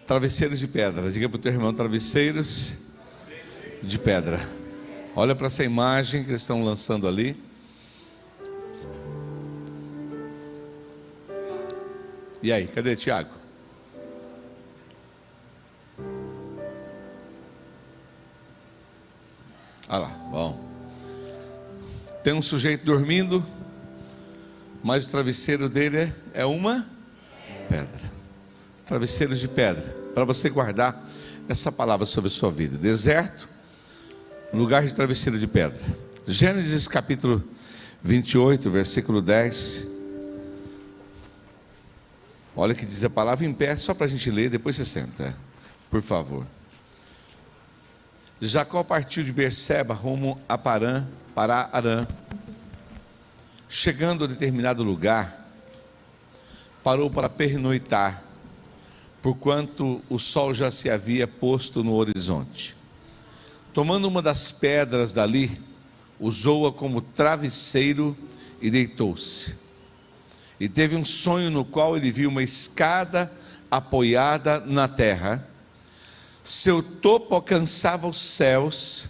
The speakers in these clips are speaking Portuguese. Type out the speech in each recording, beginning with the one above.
Travesseiros de pedra. Diga para o teu irmão: travesseiros de pedra. Olha para essa imagem que eles estão lançando ali. E aí, cadê Tiago? Olha lá, bom. Tem um sujeito dormindo, mas o travesseiro dele é uma pedra. Travesseiros de pedra, para você guardar essa palavra sobre a sua vida. Deserto, lugar de travesseiro de pedra. Gênesis capítulo 28, versículo 10. Olha o que diz a palavra em pé, só para a gente ler, depois você senta, por favor. Jacó partiu de Berseba rumo a para Harã. Chegando a determinado lugar, parou para pernoitar, porquanto o sol já se havia posto no horizonte. Tomando uma das pedras dali, usou-a como travesseiro e deitou-se. E teve um sonho no qual ele viu uma escada apoiada na terra. Seu topo alcançava os céus,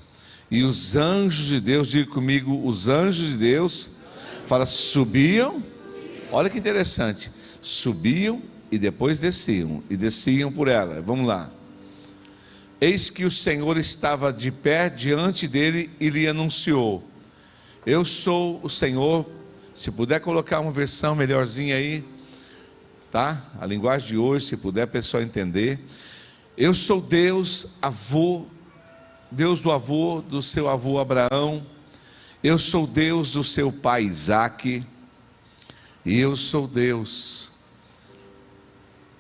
e os anjos de Deus, diga comigo, os anjos de Deus, fala, subiam, olha que interessante, subiam e depois desciam, e desciam por ela. Vamos lá. Eis que o Senhor estava de pé diante dele e lhe anunciou: eu sou o Senhor. Se puder colocar uma versão melhorzinha aí, tá? A linguagem de hoje, se puder, pessoal entender. Eu sou Deus, avô, Deus do avô do seu avô Abraão. Eu sou Deus do seu pai Isaque. E eu sou Deus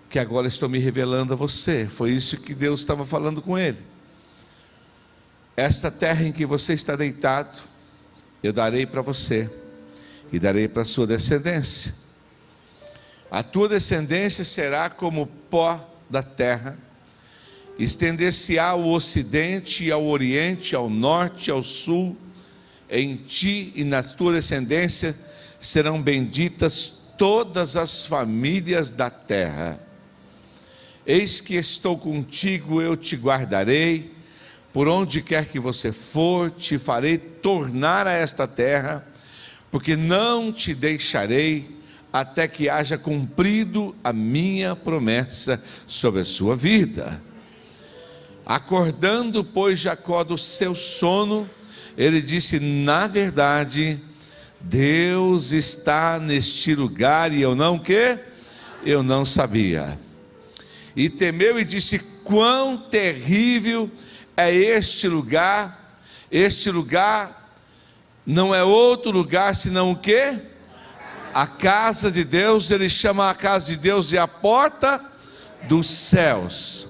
que agora estou me revelando a você. Foi isso que Deus estava falando com ele. Esta terra em que você está deitado, eu darei para você, e darei para a sua descendência. A tua descendência será como o pó da terra, estender-se-á ao ocidente e ao oriente, ao norte e ao sul. Em ti e na tua descendência serão benditas todas as famílias da terra. Eis que estou contigo, eu te guardarei, por onde quer que você for, te farei tornar a esta terra, porque não te deixarei até que haja cumprido a minha promessa sobre a sua vida. Acordando, pois, Jacó do seu sono, ele disse: na verdade, Deus está neste lugar, e eu não quê? Eu não sabia. E temeu e disse: quão terrível é este lugar! Este lugar não é outro lugar senão o quê? A casa de Deus. Ele chama a casa de Deus de a porta dos céus.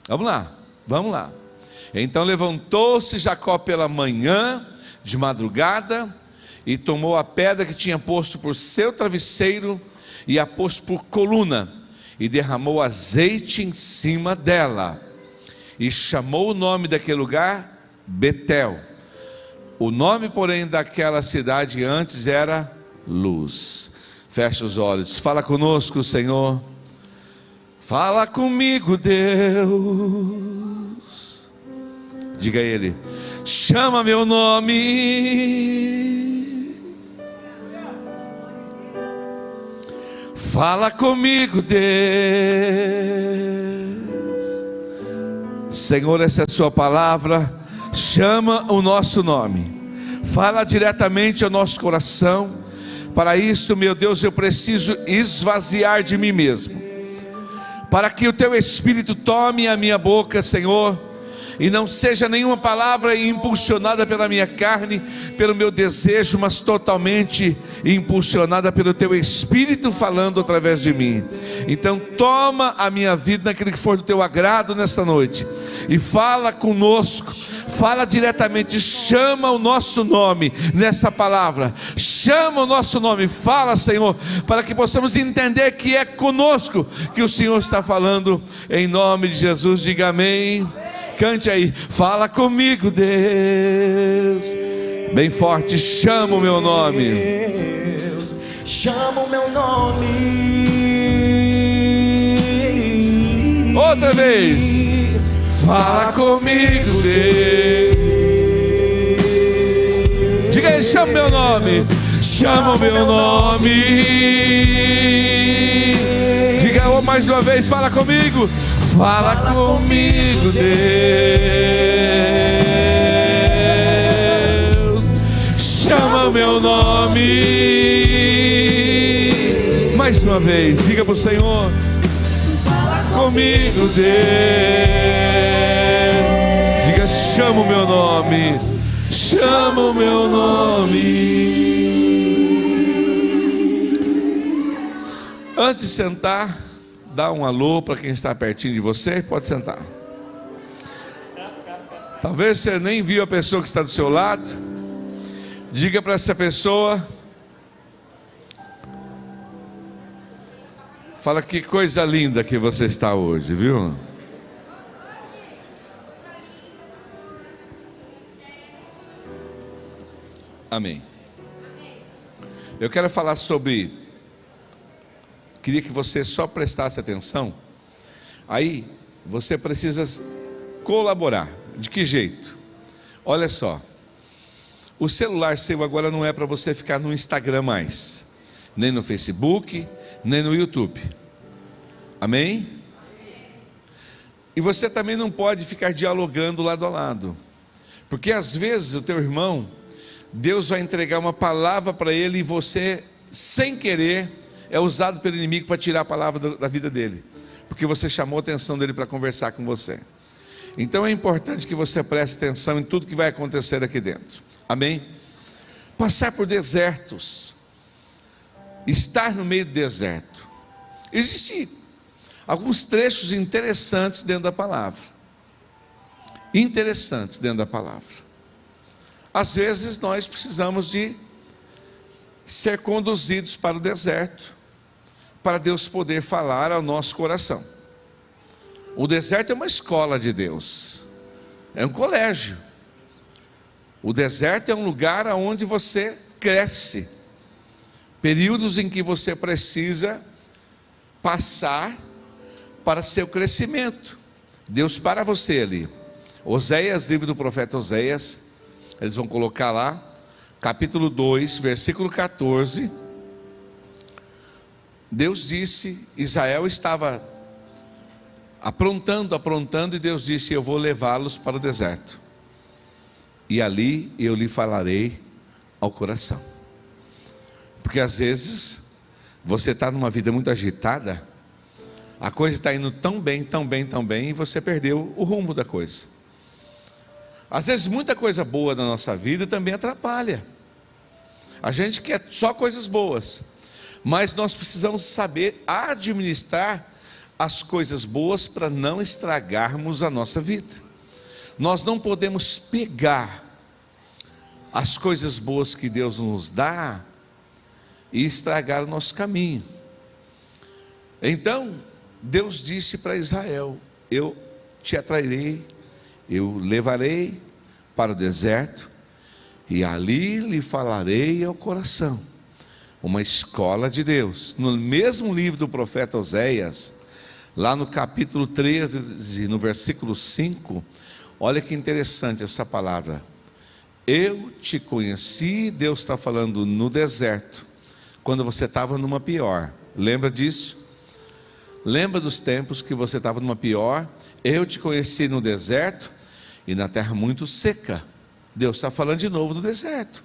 Vamos lá, vamos lá. Então levantou-se Jacó pela manhã, de madrugada, e tomou a pedra que tinha posto por seu travesseiro, e a pôs por coluna, e derramou azeite em cima dela, e chamou o nome daquele lugar Betel. O nome, porém, daquela cidade antes era Luz. Fecha os olhos, fala conosco, Senhor. Fala comigo, Deus. Diga a Ele: chama meu nome. Fala comigo, Deus. Senhor, essa é a sua palavra. Chama o nosso nome. Fala diretamente ao nosso coração. Para isso, meu Deus, eu preciso esvaziar de mim mesmo, para que o teu Espírito tome a minha boca, Senhor, e não seja nenhuma palavra impulsionada pela minha carne, pelo meu desejo, mas totalmente impulsionada pelo teu Espírito falando através de mim. Então toma a minha vida naquilo que for do teu agrado nesta noite, e fala conosco, fala diretamente, chama o nosso nome nessa palavra, chama o nosso nome, fala, Senhor, para que possamos entender que é conosco que o Senhor está falando, em nome de Jesus. Diga amém. Cante aí: fala comigo, Deus. Bem forte: chama o meu nome. Deus, chama o meu nome. Outra vez. Fala comigo, Deus. Diga aí, chama o meu nome. Chama o meu nome. Diga mais uma vez, fala comigo. Fala comigo, Deus. Chama o meu nome. Mais uma vez, diga para o Senhor. Fala comigo, Deus. Diga, chama o meu nome. Chama o meu nome. Antes de sentar, dá um alô para quem está pertinho de você. Pode sentar. Talvez você nem viu a pessoa que está do seu lado. Diga para essa pessoa. Fala que coisa linda que você está hoje, viu? Amém. Eu quero falar sobre... Queria que você só prestasse atenção. Aí, você precisa colaborar. De que jeito? Olha só. O celular seu agora não é para você ficar no Instagram mais. Nem no Facebook, nem no YouTube. Amém? E você também não pode ficar dialogando lado a lado. Porque às vezes o teu irmão, Deus vai entregar uma palavra para ele e você, sem querer, é usado pelo inimigo para tirar a palavra da vida dele, porque você chamou a atenção dele para conversar com você. Então é importante que você preste atenção em tudo que vai acontecer aqui dentro. Amém? Passar por desertos, estar no meio do deserto. Existem alguns trechos interessantes dentro da palavra. Interessantes dentro da palavra. Às vezes nós precisamos de ser conduzidos para o deserto, para Deus poder falar ao nosso coração. O deserto é uma escola de Deus, é um colégio. O deserto é um lugar onde você cresce, períodos em que você precisa passar para seu crescimento. Deus para você ali. Oséias, livro do profeta Oséias, eles vão colocar lá, capítulo 2, versículo 14. Deus disse, Israel estava aprontando, e Deus disse, eu vou levá-los para o deserto, e ali eu lhe falarei ao coração. Porque às vezes, você está numa vida muito agitada, a coisa está indo tão bem, tão bem, tão bem, e você perdeu o rumo da coisa. Às vezes muita coisa boa na nossa vida também atrapalha. A gente quer só coisas boas, mas nós precisamos saber administrar as coisas boas para não estragarmos a nossa vida. Nós não podemos pegar as coisas boas que Deus nos dá e estragar o nosso caminho. Então, Deus disse para Israel, eu te atrairei, eu levarei para o deserto, e ali lhe falarei ao coração. Uma escola de Deus. No mesmo livro do profeta Oséias, lá no capítulo 13, no versículo 5, olha que interessante essa palavra. Eu te conheci, Deus está falando no deserto, quando você estava numa pior. Lembra disso? Lembra dos tempos que você estava numa pior? Eu te conheci no deserto e na terra muito seca. Deus está falando de novo do deserto.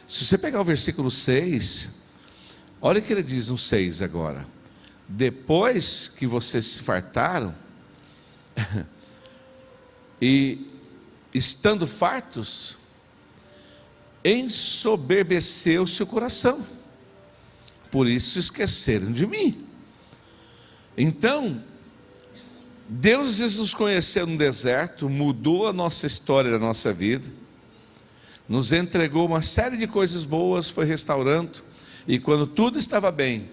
Se você pegar o versículo 6, olha o que ele diz no 6 agora. Depois que vocês se fartaram, e estando fartos, ensoberbeceu-se o coração, por isso esqueceram de mim. Então, Deus nos conheceu no deserto, mudou a nossa história da nossa vida, nos entregou uma série de coisas boas, foi restaurando, e quando tudo estava bem,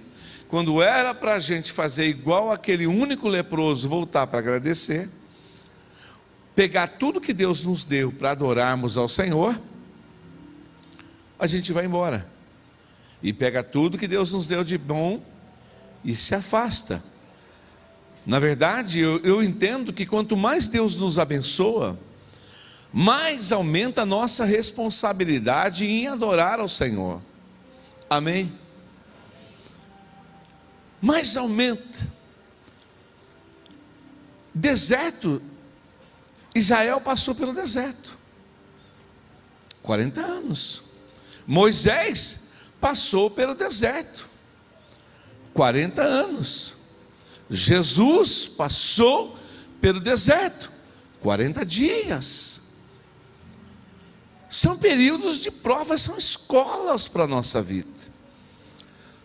quando era para a gente fazer igual aquele único leproso, voltar para agradecer, pegar tudo que Deus nos deu para adorarmos ao Senhor, a gente vai embora, e pega tudo que Deus nos deu de bom, e se afasta. Na verdade, eu entendo que quanto mais Deus nos abençoa, mais aumenta a nossa responsabilidade em adorar ao Senhor. Amém? Mais aumenta. Deserto, Israel passou pelo deserto 40 anos. Moisés passou pelo deserto 40 anos. Jesus passou pelo deserto 40 dias. São períodos de prova, são escolas para a nossa vida.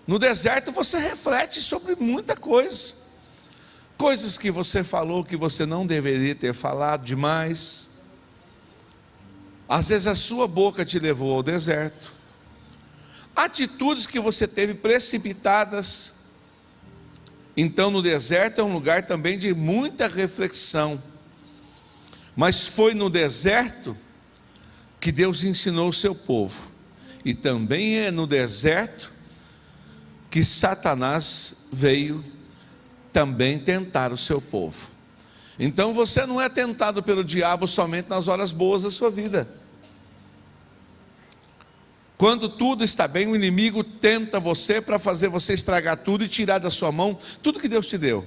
No deserto você reflete sobre muita coisa. Coisas que você falou que você não deveria ter falado demais. Às vezes a sua boca te levou ao deserto. Atitudes que você teve precipitadas. Então no deserto é um lugar também de muita reflexão. Mas foi no deserto que Deus ensinou o seu povo. E também é no deserto que Satanás veio também tentar o seu povo. Então você não é tentado pelo diabo somente nas horas boas da sua vida. Quando tudo está bem, o inimigo tenta você para fazer você estragar tudo e tirar da sua mão tudo que Deus te deu,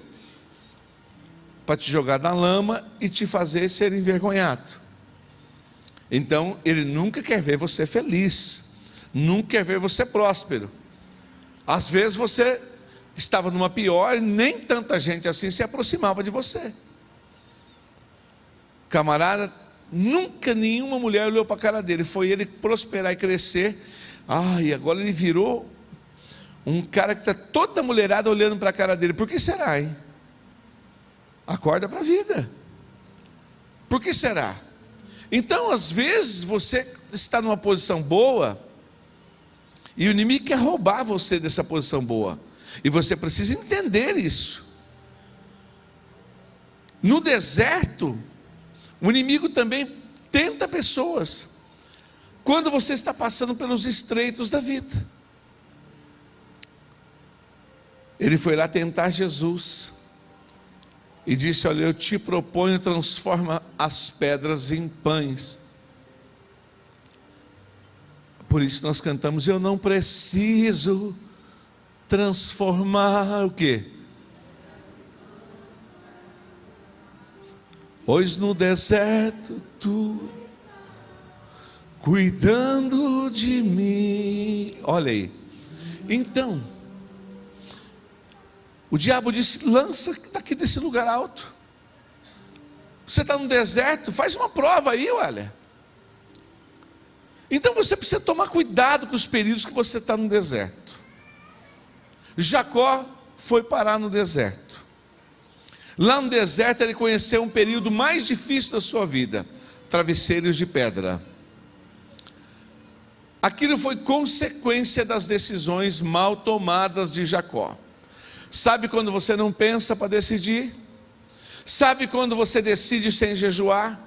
para te jogar na lama e te fazer ser envergonhado. Então ele nunca quer ver você feliz, nunca quer ver você próspero. Às vezes você estava numa pior e nem tanta gente assim se aproximava de você. Camarada, nunca nenhuma mulher olhou para a cara dele. Foi ele prosperar e crescer. E agora ele virou um cara que está toda mulherada olhando para a cara dele. Por que será, hein? Acorda para a vida. Por que será? Então às vezes você está numa posição boa e o inimigo quer roubar você dessa posição boa. E você precisa entender isso. No deserto, o inimigo também tenta pessoas. Quando você está passando pelos estreitos da vida. Ele foi lá tentar Jesus. E disse: olha, eu te proponho, transforma as pedras em pães. Por isso nós cantamos: eu não preciso transformar o quê? Pois no deserto tu cuidando de mim. Olha aí. Então, o diabo disse: lança daqui desse lugar alto. Você está no deserto, faz uma prova aí, olha. Então você precisa tomar cuidado com os períodos que você está no deserto. Jacó foi parar no deserto. Lá no deserto ele conheceu um período mais difícil da sua vida: travesseiros de pedra. Aquilo foi consequência das decisões mal tomadas de Jacó. Sabe quando você não pensa para decidir? Sabe quando você decide sem jejuar?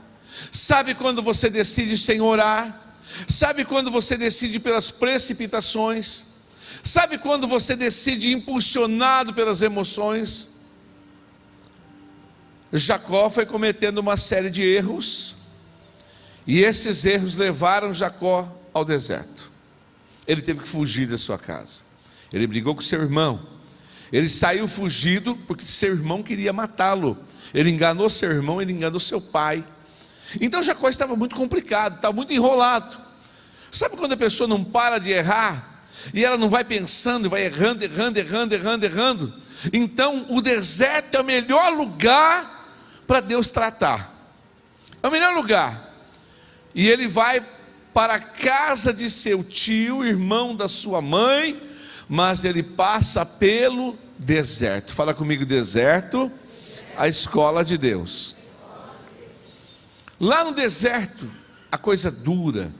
Sabe quando você decide sem orar? Sabe quando você decide pelas precipitações? Sabe quando você decide impulsionado pelas emoções? Jacó foi cometendo uma série de erros, e esses erros levaram Jacó ao deserto. Ele teve que fugir da sua casa. Ele brigou com seu irmão. Ele saiu fugido porque seu irmão queria matá-lo. Ele enganou seu irmão, ele enganou seu pai. Então Jacó estava muito complicado, estava muito enrolado. Sabe quando a pessoa não para de errar e ela não vai pensando, vai errando. Então o deserto é o melhor lugar para Deus tratar. É o melhor lugar. E ele vai para a casa de seu tio, irmão da sua mãe, mas ele passa pelo deserto. Fala comigo: deserto, a escola de Deus. Lá no deserto, a coisa dura.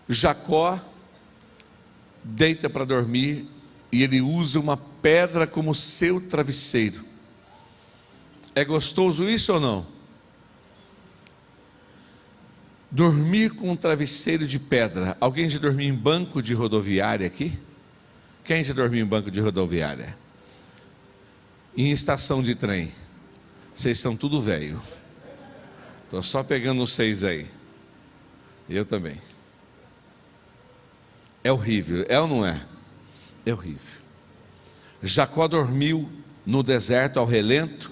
Jacó deita para dormir e ele usa uma pedra como seu travesseiro. É gostoso isso ou não? Dormir com um travesseiro de pedra. Alguém já dormiu em banco de rodoviária aqui? Quem já dormiu em banco de rodoviária? em estação de trem. Vocês são tudo velho. Estou só pegando vocês aí. Eu também. É horrível, é ou não é? É horrível. Jacó dormiu no deserto ao relento,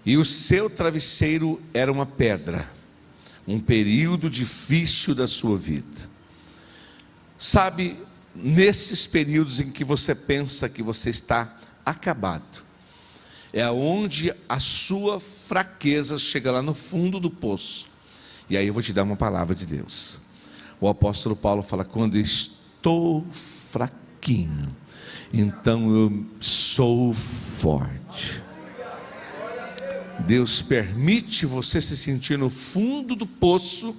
e o seu travesseiro era uma pedra, um período difícil da sua vida. Sabe, nesses períodos em que você pensa que você está acabado, é onde a sua fraqueza chega lá no fundo do poço. E aí eu vou te dar uma palavra de Deus. O apóstolo Paulo fala: quando estou fraquinho, então eu sou forte. Deus permite você se sentir no fundo do poço,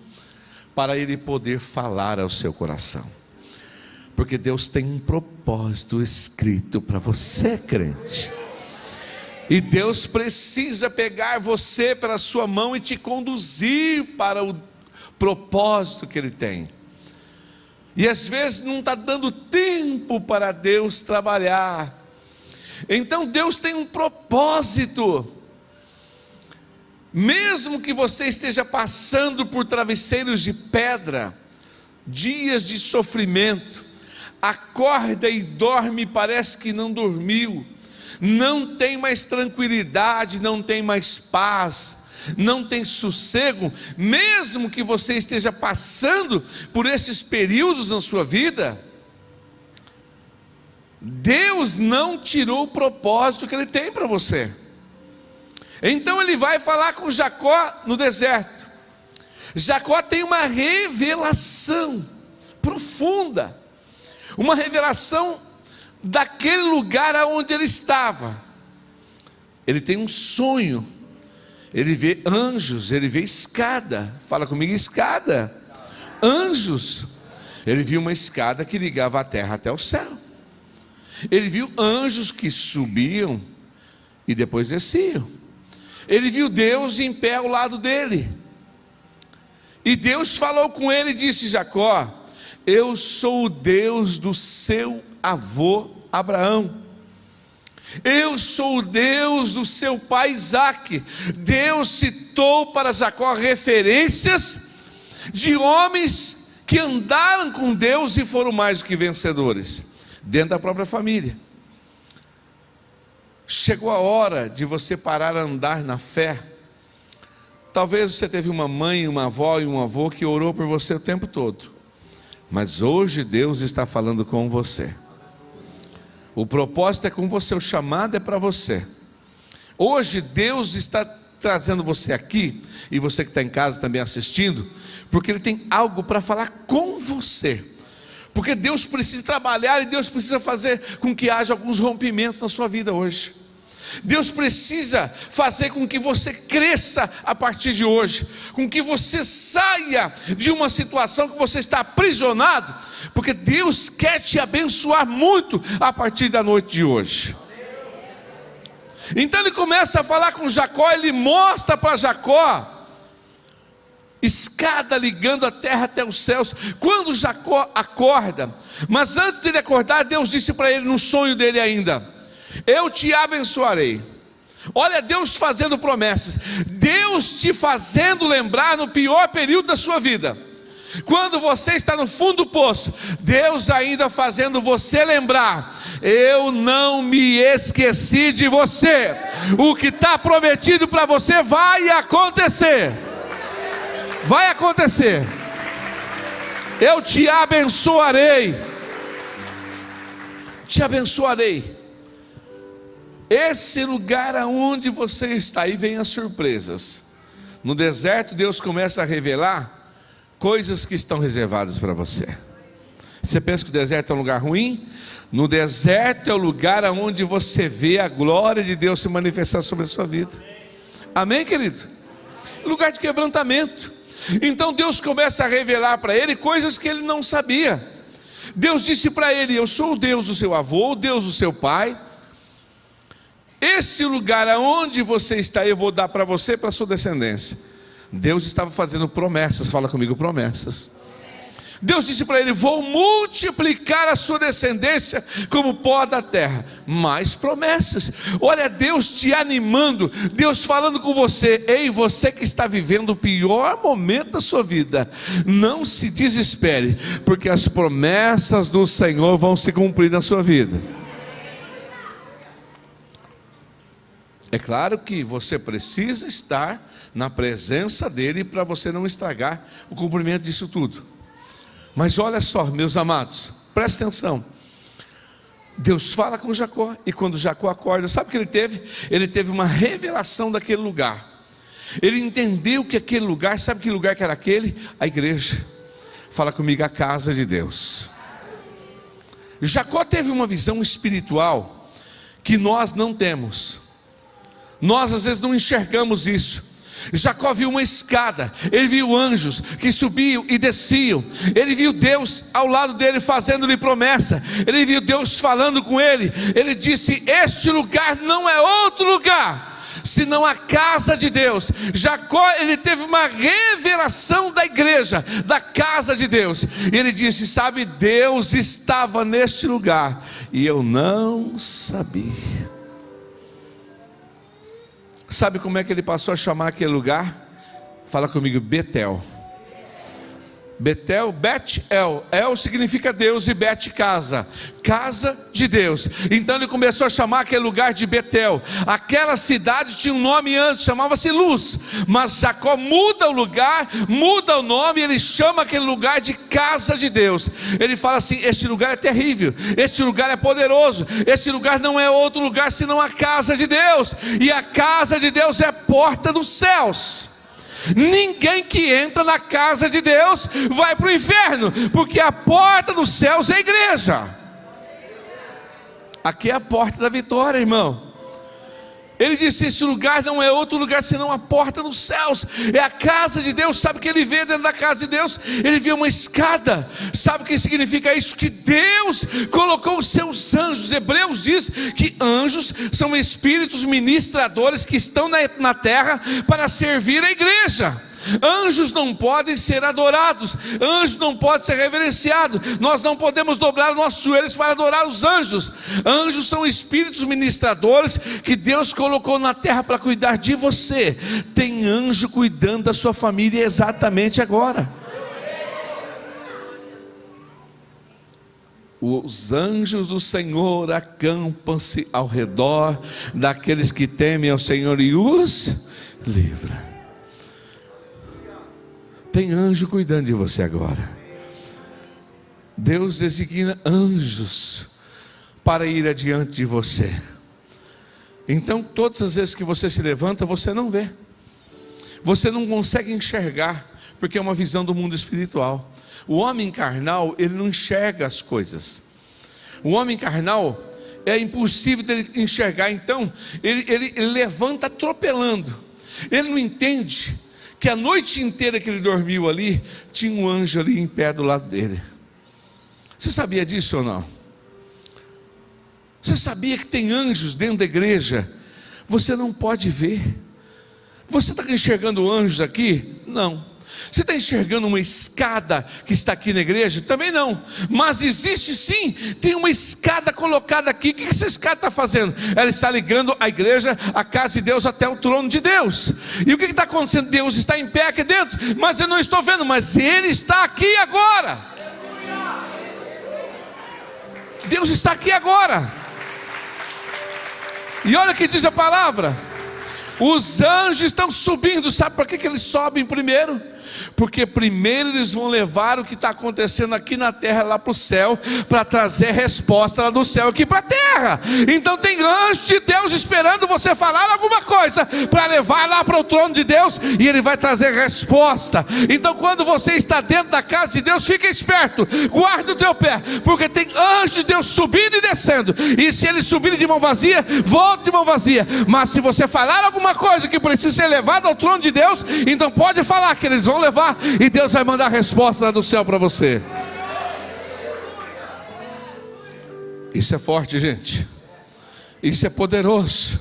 para Ele poder falar ao seu coração. Porque Deus tem um propósito escrito para você, crente. E Deus precisa pegar você pela sua mão e te conduzir para o propósito que Ele tem. E às vezes não está dando tempo para Deus trabalhar. Então Deus tem um propósito. Mesmo que você esteja passando por travesseiros de pedra, dias de sofrimento, acorda e dorme e parece que não dormiu, não tem mais tranquilidade, não tem mais paz, não tem sossego, mesmo que você esteja passando por esses períodos na sua vida, Deus não tirou o propósito que Ele tem para você. Então Ele vai falar com Jacó no deserto. Jacó tem uma revelação profunda, uma revelação daquele lugar aonde ele estava. Ele tem um sonho, ele vê anjos, ele vê escada. Fala comigo, escada. Anjos. Ele viu uma escada que ligava a terra até o céu. Ele viu anjos que subiam e depois desciam. Ele viu Deus em pé ao lado dele. E Deus falou com ele e disse: Jacó, eu sou o Deus do seu avô Abraão. Eu sou o Deus do seu pai Isaque. Deus citou para Jacó referências de homens que andaram com Deus e foram mais do que vencedores, dentro da própria família. Chegou a hora de você parar a andar na fé. Talvez você teve uma mãe, uma avó e um avô que orou por você o tempo todo, mas hoje Deus está falando com você. O propósito é com você, o chamado é para você. Hoje Deus está trazendo você aqui, e você que está em casa também assistindo, porque Ele tem algo para falar com você. Porque Deus precisa trabalhar e Deus precisa fazer com que haja alguns rompimentos na sua vida hoje. Deus precisa fazer com que você cresça a partir de hoje, com que você saia de uma situação que você está aprisionado, porque Deus quer te abençoar muito a partir da noite de hoje. Então ele começa a falar com Jacó, ele mostra para Jacó escada ligando a terra até os céus. Quando Jacó acorda, mas antes de ele acordar, Deus disse para ele no sonho dele ainda: eu te abençoarei. Olha Deus fazendo promessas, Deus te fazendo lembrar no pior período da sua vida, quando você está no fundo do poço, Deus ainda fazendo você lembrar: eu não me esqueci de você, o que está prometido para você vai acontecer. Vai acontecer. Eu te abençoarei. Te abençoarei. Esse lugar aonde você está, aí vem as surpresas. No deserto Deus começa a revelar coisas que estão reservadas para você. Você pensa que o deserto é um lugar ruim? No deserto é o lugar aonde você vê a glória de Deus se manifestar sobre a sua vida. Amém, querido? Lugar de quebrantamento. Então Deus começa a revelar para ele coisas que ele não sabia. Deus disse para ele: eu sou o Deus do seu avô, o Deus do seu pai. Esse lugar aonde você está, eu vou dar para você e para a sua descendência. Deus estava fazendo promessas. Fala comigo, promessas. Deus disse para ele: vou multiplicar a sua descendência como pó da terra. Mais promessas. Olha, Deus te animando, Deus falando com você: ei, você que está vivendo o pior momento da sua vida, não se desespere, porque as promessas do Senhor vão se cumprir na sua vida. É claro que você precisa estar na presença dele para você não estragar o cumprimento disso tudo. Mas olha só, meus amados, presta atenção. Deus fala com Jacó, e quando Jacó acorda, sabe o que ele teve? Ele teve uma revelação daquele lugar. Ele entendeu que aquele lugar, sabe que lugar que era aquele? A igreja. Fala comigo, a casa de Deus. Jacó teve uma visão espiritual que nós não temos. Nós às vezes não enxergamos isso. Jacó viu uma escada, ele viu anjos que subiam e desciam, ele viu Deus ao lado dele fazendo-lhe promessa, ele viu Deus falando com ele. Ele disse: este lugar não é outro lugar senão a casa de Deus. Jacó, ele teve uma revelação da igreja, da casa de Deus, e ele disse: sabe, Deus estava neste lugar e eu não sabia. Sabe como é que ele passou a chamar aquele lugar? Fala comigo, Betel. Betel, Bet-El. El significa Deus e Bet, casa. Casa de Deus. Então ele começou a chamar aquele lugar de Betel. Aquela cidade tinha um nome antes, chamava-se Luz. Mas Jacó muda o lugar, muda o nome, ele chama aquele lugar de casa de Deus. Ele fala assim: este lugar é terrível, este lugar é poderoso, este lugar não é outro lugar senão a casa de Deus. E a casa de Deus é a porta dos céus. Ninguém que entra na casa de Deus vai para o inferno, porque a porta dos céus é a igreja. Aqui é a porta da vitória, irmão. Ele disse: esse lugar não é outro lugar senão a porta dos céus, é a casa de Deus. Sabe o que ele vê dentro da casa de Deus? Ele vê uma escada. Sabe o que significa isso? Que Deus colocou os seus anjos. Hebreus diz que anjos são espíritos ministradores que estão na terra para servir a igreja. Anjos não podem ser adorados, anjos não podem ser reverenciados. Nós não podemos dobrar os nossos joelhos para adorar os anjos. Anjos são espíritos ministradores que Deus colocou na terra para cuidar de você. Tem anjo cuidando da sua família exatamente agora. Os anjos do Senhor acampam-se ao redor daqueles que temem ao Senhor e os livra. Tem anjo cuidando de você agora. Deus designa anjos para ir adiante de você. Então todas as vezes que você se levanta, você não vê, você não consegue enxergar, porque é uma visão do mundo espiritual. O homem carnal, ele não enxerga as coisas. O homem carnal é impossível dele enxergar. Então ele levanta atropelando. Ele não entende que a noite inteira que ele dormiu ali, tinha um anjo ali em pé do lado dele. Você sabia disso ou não? Você sabia que tem anjos dentro da igreja? Você não pode ver. Você está enxergando anjos aqui? Não. Você está enxergando uma escada que está aqui na igreja? Também não. Mas existe sim, tem uma escada colocada aqui. O que essa escada está fazendo? Ela está ligando a igreja, a casa de Deus, até o trono de Deus. E o que está acontecendo? Deus está em pé aqui dentro, mas eu não estou vendo, mas Ele está aqui agora. Deus está aqui agora. E olha o que diz a palavra: os anjos estão subindo. Sabe por que eles sobem primeiro? Porque primeiro eles vão levar o que está acontecendo aqui na terra lá para o céu, para trazer resposta lá do céu aqui para a terra. Então tem anjo de Deus esperando você falar alguma coisa, para levar lá para o trono de Deus, e ele vai trazer resposta. Então quando você está dentro da casa de Deus, fica esperto, guarda o teu pé, porque tem anjo de Deus subindo e descendo. E se eles subirem de mão vazia, volte de mão vazia. Mas se você falar alguma coisa que precisa ser levada ao trono de Deus, então pode falar que eles vão levar, e Deus vai mandar a resposta lá do céu para você. Isso é forte, gente. Isso é poderoso.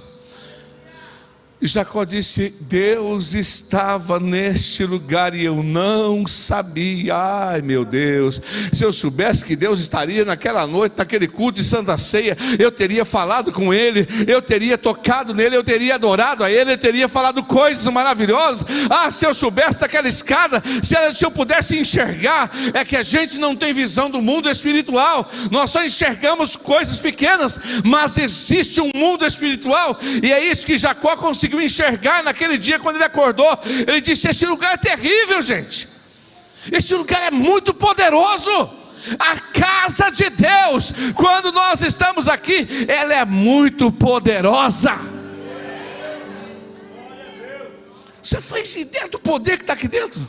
Jacó disse: Deus estava neste lugar e eu não sabia. Ai meu Deus, se eu soubesse que Deus estaria naquela noite, naquele culto de Santa Ceia, eu teria falado com Ele, eu teria tocado nele, eu teria adorado a Ele, eu teria falado coisas maravilhosas. Ah, se eu soubesse daquela escada, se eu pudesse enxergar. É que a gente não tem visão do mundo espiritual, nós só enxergamos coisas pequenas, mas existe um mundo espiritual, e é isso que Jacó conseguiu enxergar naquele dia. Quando ele acordou, ele disse: este lugar é terrível, gente, este lugar é muito poderoso. A casa de Deus, quando nós estamos aqui, ela é muito poderosa. Você faz ideia do poder que está aqui dentro?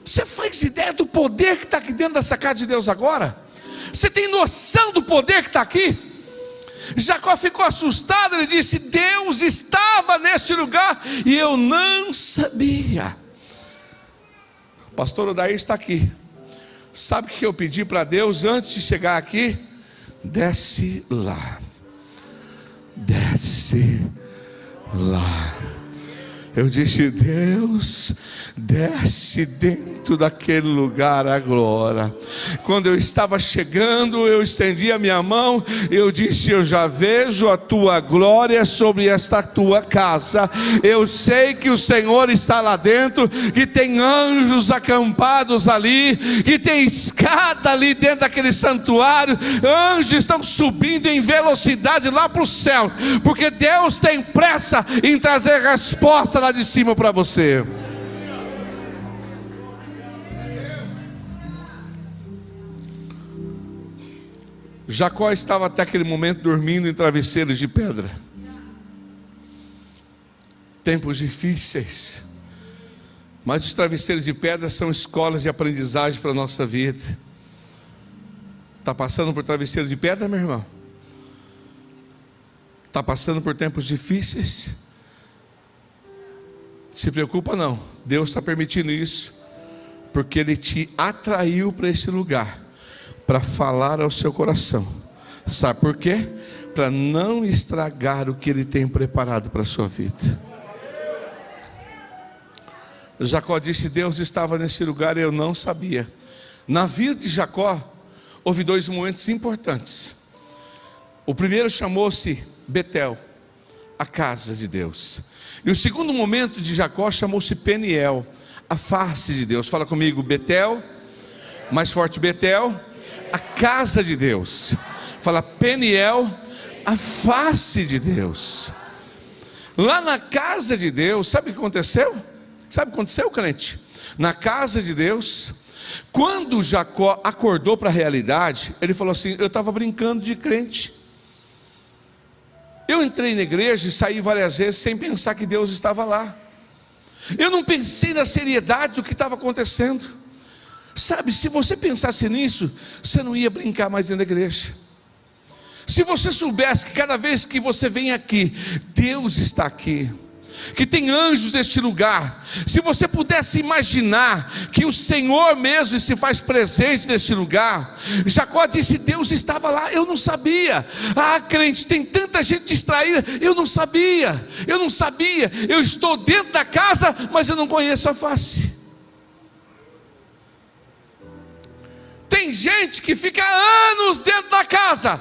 Você faz ideia do poder que está aqui dentro dessa casa de Deus agora? Você tem noção do poder que está aqui? Jacó ficou assustado, ele disse: Deus estava neste lugar e eu não sabia. O pastor Odair está aqui. Sabe o que eu pedi para Deus antes de chegar aqui? Desce lá, desce lá. Eu disse: Deus, desce dentro daquele lugar agora. Quando eu estava chegando, eu estendi a minha mão, eu disse: eu já vejo a tua glória sobre esta tua casa. Eu sei que o Senhor está lá dentro, que tem anjos acampados ali, que tem escada ali dentro daquele santuário. Anjos estão subindo em velocidade lá para o céu, porque Deus tem pressa em trazer resposta lá de cima para você. Jacó estava até aquele momento dormindo em travesseiros de pedra. Tempos difíceis, mas os travesseiros de pedra são escolas de aprendizagem para a nossa vida. Está passando por travesseiro de pedra, meu irmão? Está passando por tempos difíceis? Se preocupa não, Deus está permitindo isso, porque Ele te atraiu para esse lugar, para falar ao seu coração. Sabe por quê? Para não estragar o que Ele tem preparado para a sua vida. Jacó disse: Deus estava nesse lugar e eu não sabia. Na vida de Jacó, houve dois momentos importantes. O primeiro chamou-se Betel, a casa de Deus. E o segundo momento de Jacó chamou-se Peniel, a face de Deus. Fala comigo: Betel, mais forte, Betel, a casa de Deus. Fala: Peniel, a face de Deus. Lá na casa de Deus, sabe o que aconteceu? Sabe o que aconteceu, crente? Na casa de Deus, quando Jacó acordou para a realidade, ele falou assim: eu estava brincando de crente. Eu entrei na igreja e saí várias vezes sem pensar que Deus estava lá. Eu não pensei na seriedade do que estava acontecendo. Sabe, se você pensasse nisso, você não ia brincar mais dentro da igreja. Se você soubesse que cada vez que você vem aqui, Deus está aqui, que tem anjos neste lugar. Se você pudesse imaginar que o Senhor mesmo se faz presente neste lugar. Jacó disse: Deus estava lá, eu não sabia. Ah, crente, tem tanta gente distraída. Eu não sabia, eu estou dentro da casa, mas eu não conheço a face. Tem gente que fica anos dentro da casa,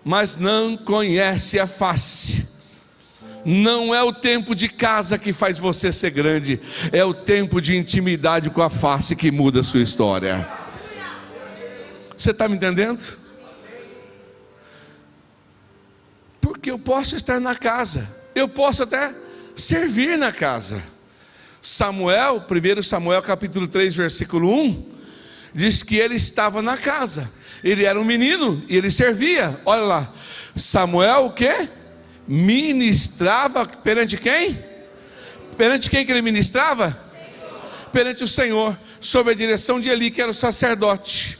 mas não conhece a face. Não é o tempo de casa que faz você ser grande, é o tempo de intimidade com a face que muda a sua história. Você está me entendendo? Porque eu posso estar na casa, eu posso até servir na casa. Samuel, 1 Samuel capítulo 3 versículo 1, diz que ele estava na casa. Ele era um menino e ele servia. Olha lá, Samuel o quê? Ministrava perante quem? Perante quem que ele ministrava? Perante o Senhor, sob a direção de Eli, que era o sacerdote.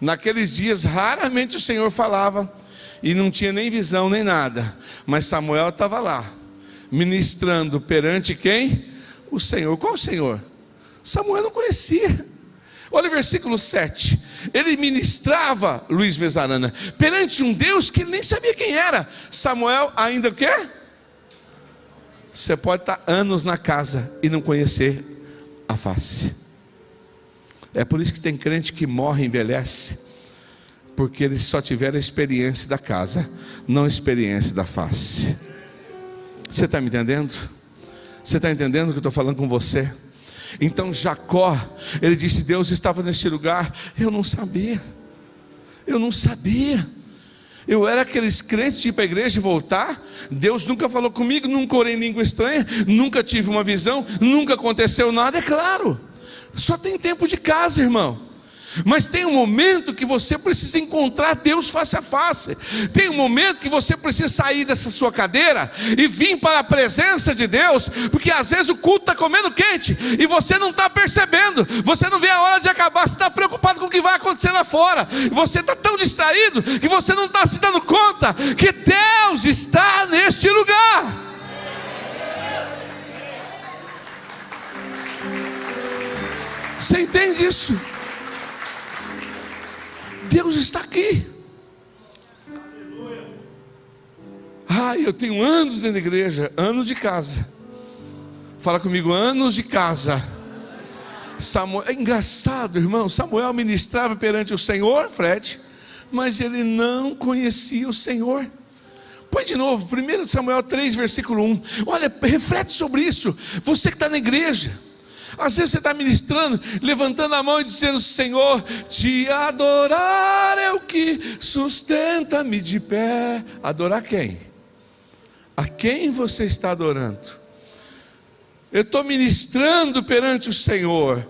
Naqueles dias raramente o Senhor falava, e não tinha nem visão nem nada, mas Samuel estava lá, ministrando perante quem? O Senhor. Qual o Senhor? Samuel não conhecia. Olha o versículo 7. Ele ministrava, Luiz Mesarana, perante um Deus que ele nem sabia quem era. Samuel ainda o quê? Você pode estar anos na casa e não conhecer a face. É por isso que tem crente que morre e envelhece, porque eles só tiveram a experiência da casa, não a experiência da face. Você está me entendendo? Você está entendendo o que eu estou falando com você? Então Jacó, ele disse: Deus estava neste lugar. Eu não sabia. Eu era aqueles crentes de ir para a igreja e voltar. Deus nunca falou comigo, nunca orei em língua estranha, nunca tive uma visão, nunca aconteceu nada. É claro, só tem tempo de casa, irmão. Mas tem um momento que você precisa encontrar Deus face a face. Tem um momento que você precisa sair dessa sua cadeira e vir para a presença de Deus, porque às vezes o culto está comendo quente e você não está percebendo. Você não vê a hora de acabar, você está preocupado com o que vai acontecer lá fora. Você está tão distraído que você não está se dando conta que Deus está neste lugar. Você entende isso? Deus está aqui. Eu tenho anos dentro da igreja, anos de casa. Fala comigo, anos de casa. Samuel, é engraçado, irmão. Samuel ministrava perante o Senhor, Fred, mas ele não conhecia o Senhor. Põe de novo, 1 Samuel 3, versículo 1. Olha, reflete sobre isso. Você que está na igreja, às vezes você está ministrando, levantando a mão e dizendo: Senhor, te adorar é o que sustenta-me de pé. Adorar quem? A quem você está adorando? Eu estou ministrando perante o Senhor.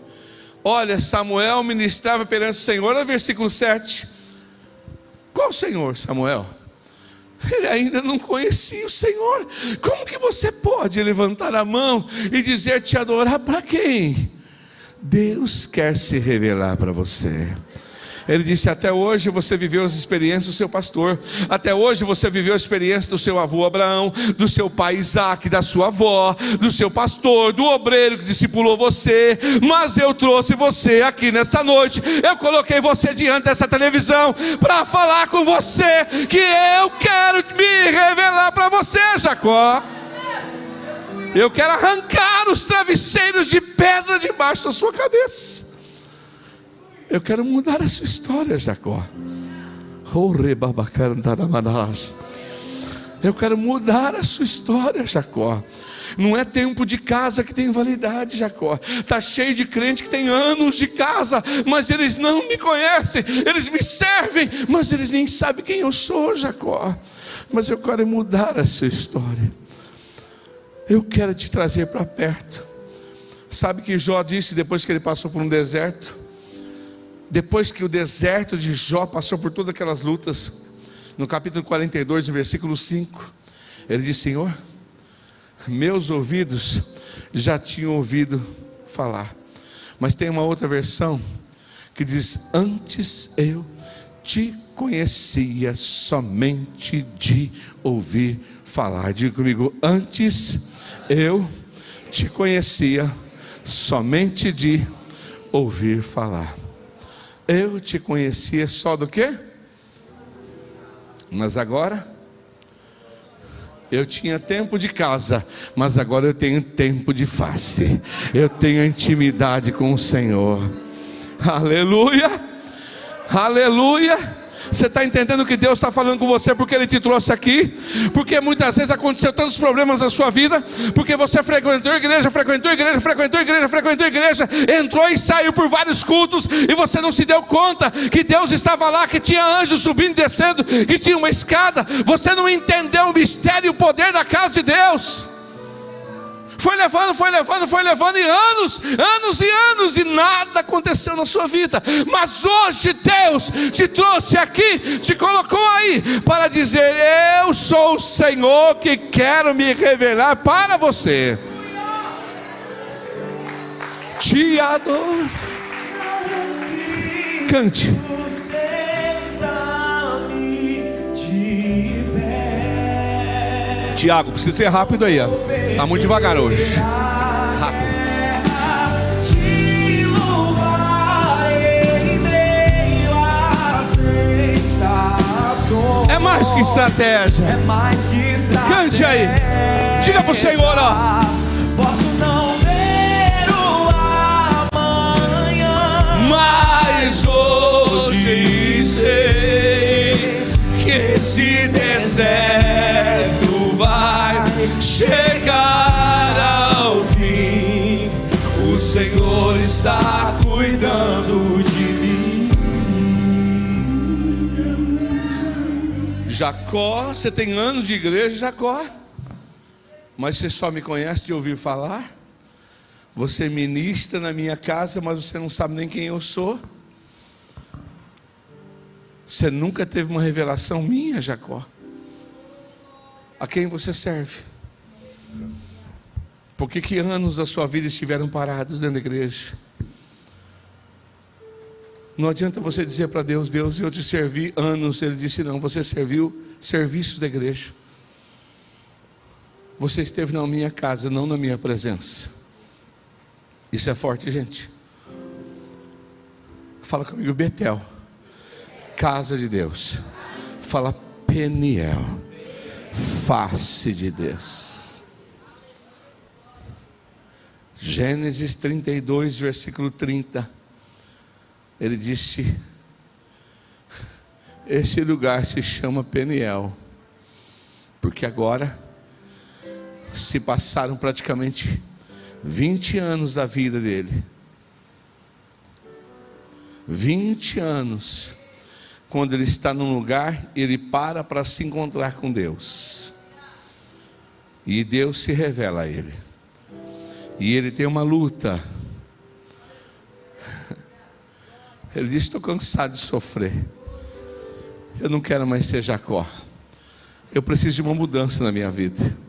Olha, Samuel ministrava perante o Senhor. Olha o versículo 7. Qual Senhor, Samuel? Ele ainda não conhecia o Senhor. Como que você pode levantar a mão e dizer te adorar para quem? Deus quer se revelar para você. Ele disse: até hoje você viveu as experiências do seu pastor, até hoje você viveu a experiência do seu avô Abraão, do seu pai Isaac, da sua avó, do seu pastor, do obreiro que discipulou você. Mas eu trouxe você aqui nessa noite, eu coloquei você diante dessa televisão para falar com você que eu quero me revelar para você, Jacó. Eu quero arrancar os travesseiros de pedra debaixo da sua cabeça. Eu quero mudar a sua história, Jacó. Eu quero mudar a sua história, Jacó. Não é tempo de casa que tem validade, Jacó. Está cheio de crente que tem anos de casa, mas eles não me conhecem. Eles me servem, mas eles nem sabem quem eu sou, Jacó. Mas eu quero mudar a sua história. Eu quero te trazer para perto. Sabe que Jó disse depois que ele passou por um deserto? Depois que o deserto de Jó passou por todas aquelas lutas, no capítulo 42, no versículo 5, ele disse: Senhor, meus ouvidos já tinham ouvido falar. Mas tem uma outra versão que diz: antes eu te conhecia somente de ouvir falar. Diga comigo: antes eu te conhecia somente de ouvir falar. Eu te conhecia só do quê? Mas agora eu tinha tempo de casa, mas agora eu tenho tempo de face. Eu tenho intimidade com o Senhor. Aleluia, aleluia. Você está entendendo que Deus está falando com você porque Ele te trouxe aqui? Porque muitas vezes aconteceu tantos problemas na sua vida, porque você frequentou igreja, entrou e saiu por vários cultos, e você não se deu conta que Deus estava lá, que tinha anjos subindo e descendo, que tinha uma escada. Você não entendeu o mistério e o poder da casa de Deus. Foi levando, e anos, e nada aconteceu na sua vida. Mas hoje Deus te trouxe aqui, te colocou aí, para dizer: eu sou o Senhor que quero me revelar para você. Te adoro. Cante. Tiago, precisa ser rápido aí, ó. Tá muito devagar hoje. Rápido. É mais que estratégia. Cante aí. Diga para o Senhor, ó. Posso não ver o amanhã, Mas hoje sei que esse deserto vai chegar ao fim. O Senhor está cuidando de mim. Jacó, você tem anos de igreja, Jacó, mas você só me conhece de ouvir falar. Você ministra na minha casa, mas você não sabe nem quem eu sou. Você nunca teve uma revelação minha, Jacó. A quem você serve? Por que anos da sua vida estiveram parados dentro da igreja? Não adianta você dizer para Deus: Deus, eu te servi anos. Ele disse: não, você serviu serviços da igreja. Você esteve na minha casa, não na minha presença. Isso é forte, gente. Fala comigo, Betel, casa de Deus. Fala, Peniel, face de Deus. Gênesis 32, versículo 30. Ele disse: esse lugar se chama Peniel, porque agora se passaram praticamente 20 anos da vida dele. 20 anos. Quando ele está num lugar, ele para se encontrar com Deus. E Deus se revela a ele. E ele tem uma luta. Ele diz: estou cansado de sofrer. Eu não quero mais ser Jacó. Eu preciso de uma mudança na minha vida.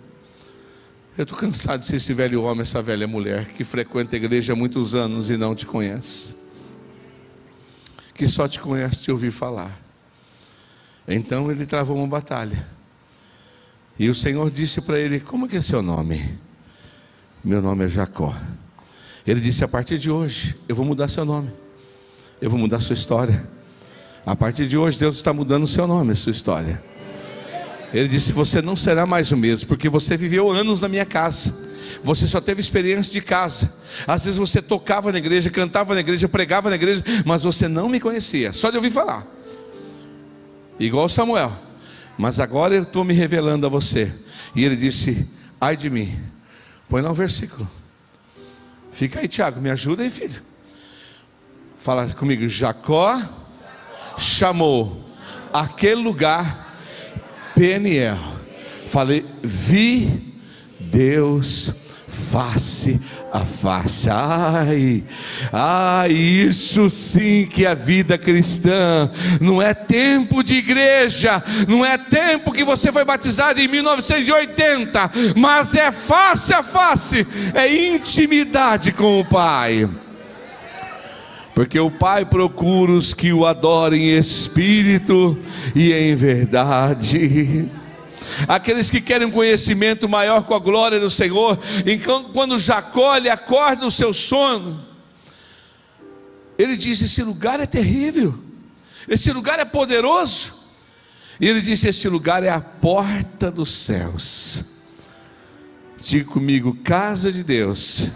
Eu estou cansado de ser esse velho homem, essa velha mulher que frequenta a igreja há muitos anos e não te conhece, que só te conhece de ouvir falar. Então ele travou uma batalha. E o Senhor disse para ele: como que é seu nome? Meu nome é Jacó. Ele disse: a partir de hoje eu vou mudar seu nome. Eu vou mudar sua história. A partir de hoje Deus está mudando o seu nome, a sua história. Ele disse: você não será mais o mesmo, porque você viveu anos na minha casa. Você só teve experiência de casa. Às vezes você tocava na igreja, cantava na igreja, pregava na igreja, mas você não me conhecia, só de ouvir falar. Igual Samuel. Mas agora eu estou me revelando a você. E ele disse: ai de mim. Põe lá o versículo. Fica aí, Tiago, me ajuda aí, filho. Fala comigo. Jacó chamou aquele lugar Peniel. Falei: vi Deus face a face. Ai, isso sim que é vida cristã. Não é tempo de igreja, não é tempo que você foi batizado em 1980, mas é face a face, é intimidade com o Pai. Porque o Pai procura os que o adorem em espírito e em verdade. Aqueles que querem um conhecimento maior com a glória do Senhor. Então, quando Jacó lhe acorda o seu sono, ele diz: esse lugar é terrível, esse lugar é poderoso. E ele disse: este lugar é a porta dos céus. Diga comigo: casa de Deus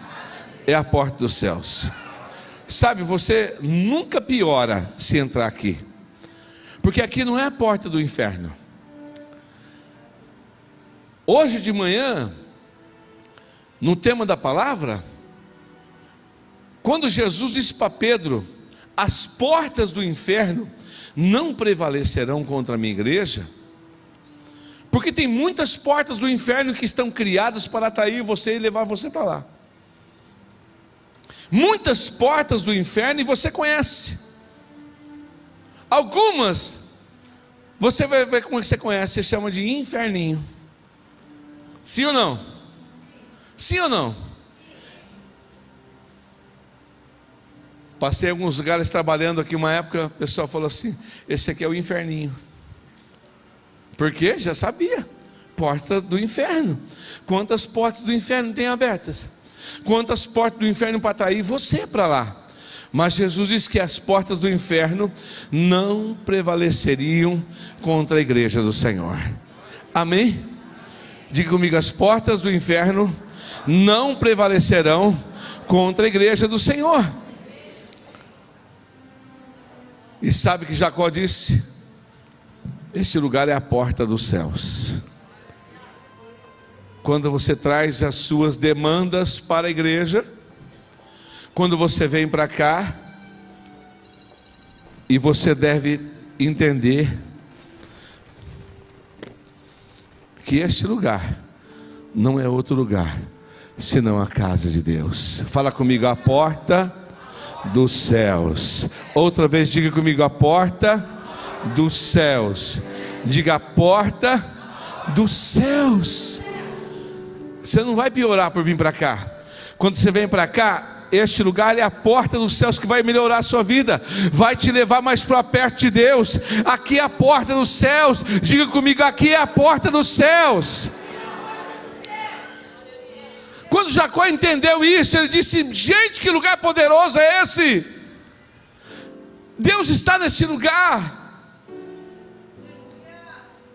é a porta dos céus. Sabe, você nunca piora se entrar aqui, porque aqui não é a porta do inferno. Hoje de manhã, no tema da palavra, quando Jesus disse para Pedro: as portas do inferno não prevalecerão contra a minha igreja, porque tem muitas portas do inferno que estão criadas para atrair você e levar você para lá. Muitas portas do inferno, e você conhece. Algumas você vai ver como você conhece, você chama de inferninho. Sim ou não? Sim ou não? Passei em alguns lugares trabalhando aqui uma época, o pessoal falou assim: esse aqui é o inferninho. Por quê? Já sabia. Porta do inferno. Quantas portas do inferno tem abertas? Quantas portas do inferno para atrair você para lá? Mas Jesus disse que as portas do inferno não prevaleceriam contra a igreja do Senhor. Amém? Diga comigo: as portas do inferno não prevalecerão contra a igreja do Senhor. E sabe que Jacó disse: este lugar é a porta dos céus. Quando você traz as suas demandas para a igreja, quando você vem para cá, e você deve entender que este lugar não é outro lugar senão a casa de Deus. Fala comigo: a porta dos céus. Outra vez, diga comigo: a porta dos céus. Diga: a porta dos céus. Você não vai piorar por vir para cá. Quando você vem para cá, este lugar é a porta dos céus que vai melhorar a sua vida, vai te levar mais para perto de Deus. Aqui é a porta dos céus. Diga comigo: aqui é a porta dos céus. Quando Jacó entendeu isso, ele disse: gente, que lugar poderoso é esse? Deus está nesse lugar.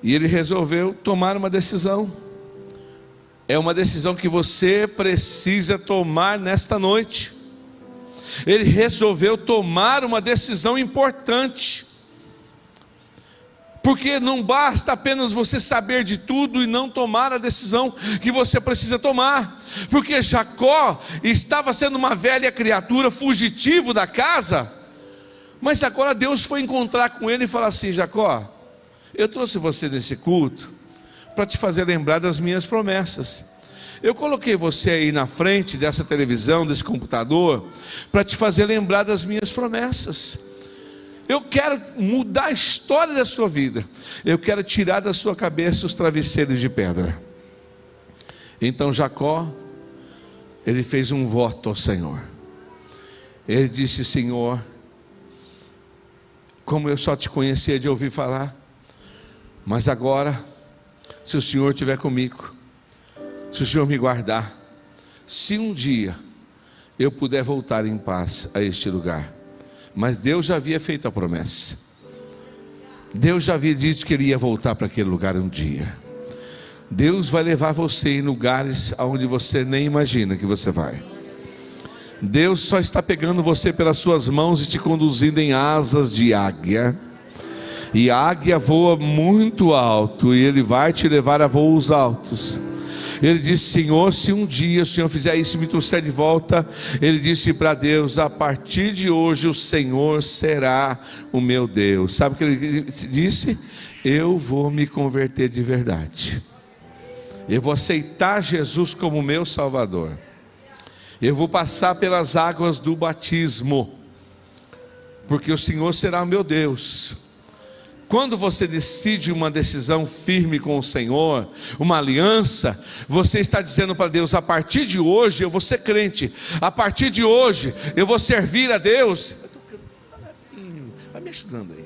E ele resolveu tomar uma decisão. É uma decisão que você precisa tomar nesta noite. Ele resolveu tomar uma decisão importante, porque não basta apenas você saber de tudo e não tomar a decisão que você precisa tomar. Porque Jacó estava sendo uma velha criatura, fugitivo da casa, mas agora Deus foi encontrar com ele e falar assim: Jacó, eu trouxe você nesse culto para te fazer lembrar das minhas promessas. Eu coloquei você aí na frente dessa televisão, desse computador, para te fazer lembrar das minhas promessas. Eu quero mudar a história da sua vida. Eu quero tirar da sua cabeça os travesseiros de pedra. Então Jacó, ele fez um voto ao Senhor. Ele disse: Senhor, como eu só te conhecia de ouvir falar, mas agora, se o Senhor estiver comigo, se o Senhor me guardar, se um dia eu puder voltar em paz a este lugar. Mas Deus já havia feito a promessa. Deus já havia dito que Ele ia voltar para aquele lugar um dia. Deus vai levar você em lugares aonde você nem imagina que você vai. Deus só está pegando você pelas suas mãos e te conduzindo em asas de águia. E a águia voa muito alto, e Ele vai te levar a voos altos. Ele disse: Senhor, se um dia o Senhor fizer isso e me trouxer de volta, ele disse para Deus: a partir de hoje o Senhor será o meu Deus. Sabe o que ele disse? Eu vou me converter de verdade. Eu vou aceitar Jesus como meu Salvador. Eu vou passar pelas águas do batismo, porque o Senhor será o meu Deus. Quando você decide uma decisão firme com o Senhor, uma aliança, você está dizendo para Deus: a partir de hoje eu vou ser crente, a partir de hoje eu vou servir a Deus. Vai me ajudando aí.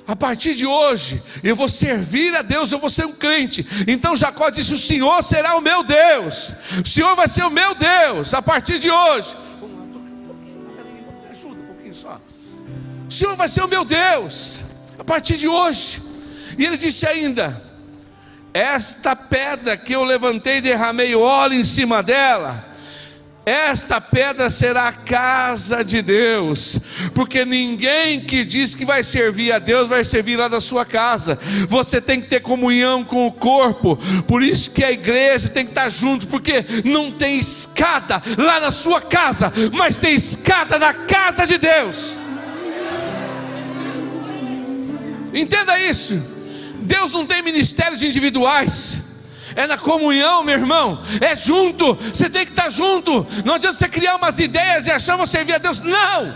A partir de hoje eu vou servir a Deus, eu vou ser um crente. Então Jacó disse: o Senhor será o meu Deus, o Senhor vai ser o meu Deus a partir de hoje. Vamos lá, me ajuda um pouquinho só. O Senhor vai ser o meu Deus a partir de hoje. E ele disse ainda: esta pedra que eu levantei e derramei óleo em cima dela, esta pedra será a casa de Deus, porque ninguém que diz que vai servir a Deus vai servir lá da sua casa. Você tem que ter comunhão com o corpo. Por isso que a igreja tem que estar junto, porque não tem escada lá na sua casa, mas tem escada na casa de Deus. Entenda isso. Deus não tem ministérios individuais, é na comunhão, meu irmão, é junto. Você tem que estar junto. Não adianta você criar umas ideias e achar que vou servir a Deus. Não.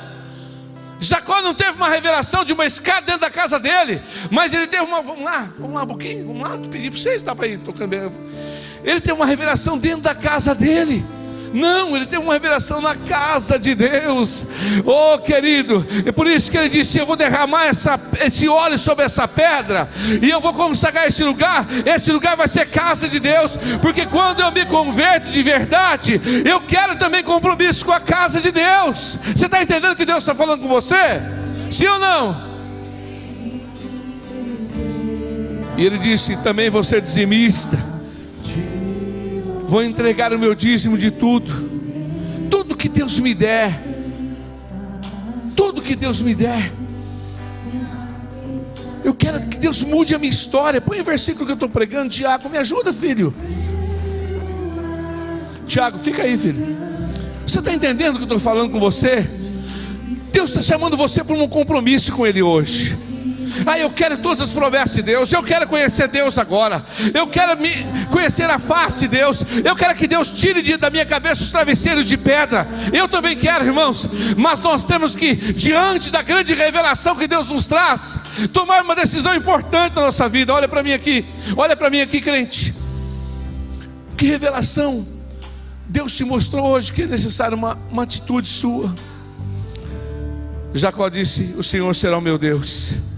Jacó não teve uma revelação de uma escada dentro da casa dele, mas ele teve uma, vamos lá um pouquinho, vamos lá, pedir para vocês, dá para ir tocando. Ele teve uma revelação dentro da casa dele. Não, ele teve uma revelação na casa de Deus. Oh querido, é por isso que ele disse: eu vou derramar esse óleo sobre essa pedra, e eu vou consagrar esse lugar vai ser casa de Deus. Porque quando eu me converto de verdade, eu quero também compromisso com a casa de Deus. Você está entendendo o que Deus está falando com você? Sim ou não? E ele disse: também você dizimista, Vou entregar o meu dízimo de tudo. Tudo que Deus me der. Tudo que Deus me der. Eu quero que Deus mude a minha história. Põe o versículo que eu estou pregando. Tiago, me ajuda, filho. Tiago, fica aí, filho. Você está entendendo o que eu estou falando com você? Deus está chamando você para um compromisso com Ele hoje. Eu quero todas as promessas de Deus. Eu quero conhecer Deus agora. Eu quero conhecer a face de Deus. Eu quero que Deus tire da minha cabeça os travesseiros de pedra. Eu também quero, irmãos. Mas nós temos que, diante da grande revelação que Deus nos traz, tomar uma decisão importante na nossa vida. Olha para mim aqui. Olha para mim aqui, crente. Que revelação Deus te mostrou hoje que é necessário uma atitude sua. Jacó disse: o Senhor será o meu Deus.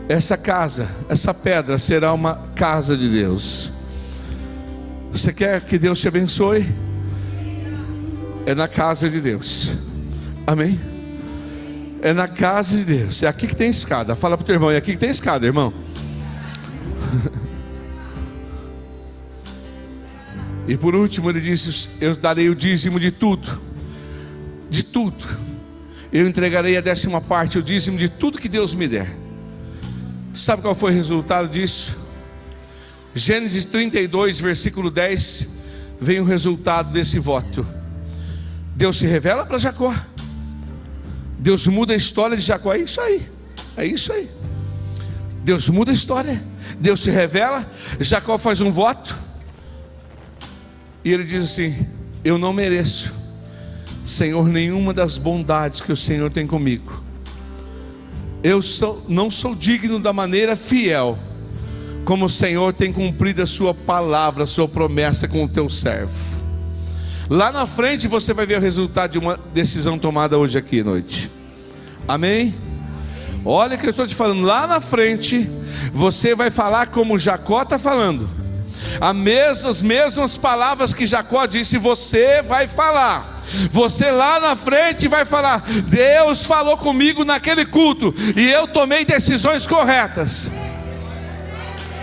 Essa casa, essa pedra será uma casa de Deus. Você quer que Deus te abençoe? É na casa de Deus. Amém? É na casa de Deus. É aqui que tem escada. Fala para o teu irmão: é aqui que tem escada, irmão. E por último ele disse: eu darei o dízimo de tudo. De tudo. Eu entregarei a 10ª parte, o dízimo de tudo que Deus me der. Sabe qual foi o resultado disso? Gênesis 32, versículo 10, vem o resultado desse voto. Deus se revela para Jacó. Deus muda a história de Jacó. É isso aí. É isso aí. Deus muda a história. Deus se revela. Jacó faz um voto. E ele diz assim: eu não mereço, Senhor, nenhuma das bondades que o Senhor tem comigo. Não sou digno da maneira fiel como o Senhor tem cumprido a sua palavra, a sua promessa com o teu servo. Lá na frente você vai ver o resultado de uma decisão tomada hoje aqui à noite. Amém? Olha o que eu estou te falando. Lá na frente você vai falar como Jacó está falando. As mesmas palavras que Jacó disse, você vai falar. Você lá na frente vai falar: Deus falou comigo naquele culto e eu tomei decisões corretas.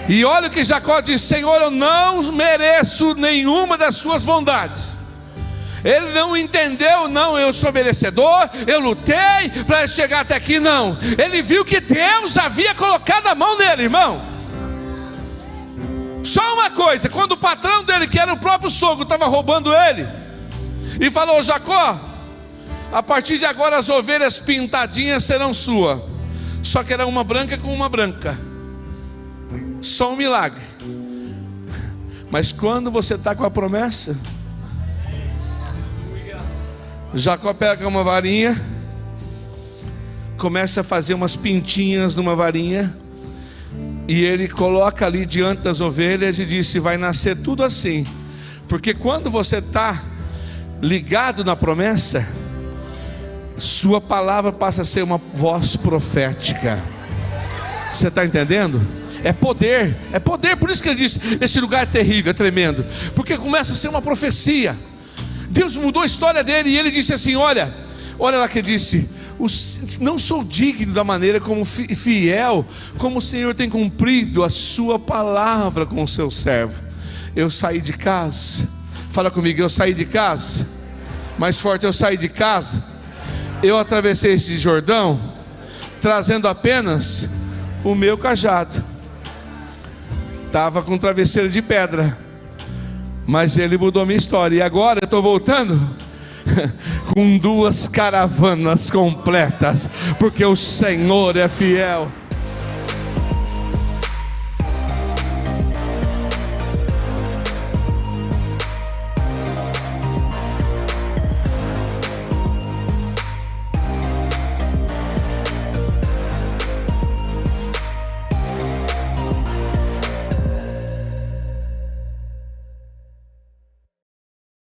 E olha o que Jacó disse: Senhor, eu não mereço nenhuma das suas bondades. Ele não entendeu: não, eu sou merecedor, eu lutei para chegar até aqui. Não, ele viu que Deus havia colocado a mão nele, irmão. Só uma coisa: quando o patrão dele, que era o próprio sogro, estava roubando ele, e falou: Jacó, a partir de agora as ovelhas pintadinhas serão suas. Só que era uma branca com uma branca. Só um milagre. Mas quando você está com a promessa, Jacó pega uma varinha, começa a fazer umas pintinhas numa varinha, e ele coloca ali diante das ovelhas e disse: vai nascer tudo assim. Porque quando você está ligado na promessa, sua palavra passa a ser uma voz profética. Você está entendendo? É poder, por isso que ele disse: esse lugar é terrível, é tremendo, porque começa a ser uma profecia. Deus mudou a história dele, e ele disse assim: olha lá que ele disse: não sou digno da maneira como fiel, como o Senhor tem cumprido a sua palavra com o seu servo. Eu saí de casa. Fala comigo: eu saí de casa. Mais forte: eu saí de casa. Eu atravessei esse Jordão, trazendo apenas o meu cajado. Estava com travesseiro de pedra, mas ele mudou minha história. E agora eu estou voltando com 2 caravanas completas, porque o Senhor é fiel.